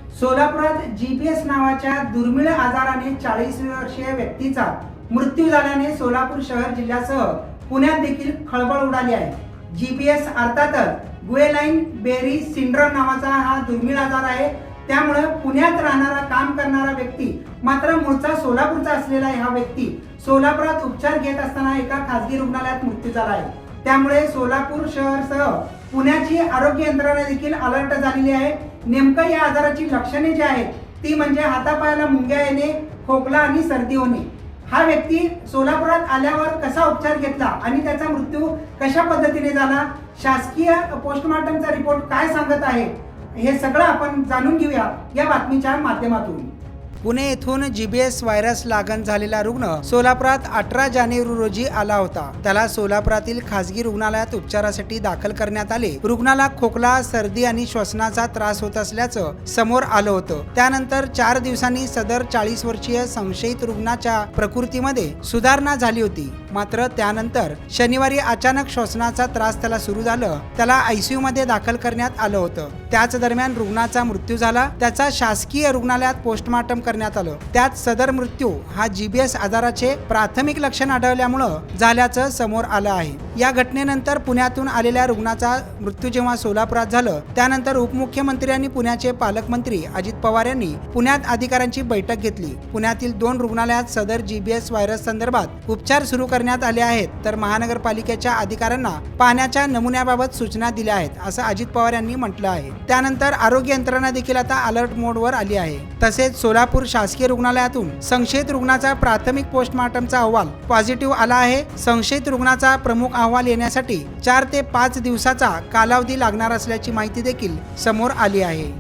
सोलापुरात जीपीएस नावाच्या दुर्मिळ आजाराने 40 वर्षीय व्यक्तीचा मृत्यू झाल्याने सोलापूर शहर जिल्ह्यासह पुण्यात देखील खळबळ उडाली आहे। जीपीएस अर्थातच गुएलाइन बेरी सिंड्रोम नावाचा हा दुर्मिळ आजार आहे। त्यामुळे पुण्यात राहणारा काम करणारा व्यक्ती मात्र मूळचा सोलापूरचा असलेला हा व्यक्ती सोलापुरात उपचार घेत असताना एका खासगी रुग्णालयात मृत्यू झाला आहे। त्यामुळे सोलापूर शहरसह पुण्याची आरोग्य यंत्रणा देखील अलर्ट झालेली आहे। नेमकं या आजाराची लक्षणे जी आहेत ती म्हणजे हातापायाला मुंग्या येणे, खोकला आणि सर्दी होणे। हा व्यक्ती सोलापुरात आल्यावर कसा उपचार घेतला आणि त्याचा मृत्यू कशा पद्धतीने झाला, शासकीय पोस्टमॉर्टमचा रिपोर्ट काय सांगत आहे, हे सगळं आपण जाणून घेऊया या बातमीच्या माध्यमातून। पुणे येथून जीबीएस व्हायरस लागण झालेला रुग्ण सोलापुरात 18 जानेवारी रोजी आला होता। त्याला सोलापुरातील खासगी रुग्णालयात उपचारासाठी दाखल करण्यात आले। रुग्णाला खोकला, सर्दी आणि श्वसनाचा त्रास होत असल्याचं समोर आलं होतं। त्यानंतर 4 दिवसांनी सदर 40 वर्षीय संशयित रुग्णाच्या प्रकृतीमध्ये सुधारणा झाली होती। मात्र त्यानंतर शनिवारी अचानक श्वसनाचा त्रास त्याला सुरू झालं। त्याला आयसीयू मध्ये दाखल करण्यात आलं होतं। त्याच दरम्यान रुग्णाचा मृत्यू झाला। त्याचा शासकीय रुग्णालयात पोस्टमॉर्टम करण्यात आलं। त्यात सदर मृत्यू हा जीबीएस आजाराचे प्राथमिक लक्षण आढळल्यामुळे झाल्याचं समोर आलं आहे। या घटनेनंतर पुण्यातून आलेल्या रुग्णाचा मृत्यू जेव्हा सोलापुरात झालं त्यानंतर उपमुख्यमंत्री आणि पुण्याचे पालकमंत्री अजित पवार यांनी पुण्यात अधिकाऱ्यांची बैठक घेतली। पुण्यातील 2 रुग्णालयात सदर जीबीएस व्हायरस संदर्भात उपचार सुरू करण्यात आले आहेत, तर महानगरपालिकेच्या अधिकाऱ्यांना पाण्याच्या नमुन्याबाबत सूचना दिल्या आहेत असं अजित पवार यांनी म्हटलं आहे। त्यानंतर आरोग्य यंत्रणा देखील आता अलर्ट मोडवर आली आहे। तसेच सोलापूर शासकीय रुग्णालयातून संशयित रुग्णाचा प्राथमिक पोस्टमॉर्टमचा अहवाल पॉझिटिव्ह आला आहे। संशयित रुग्णाचा प्रमुख अहवाल येण्यासाठी 4 ते 5 दिवसाचा कालावधी लागणार असल्याची माहिती देखील समोर आली आहे।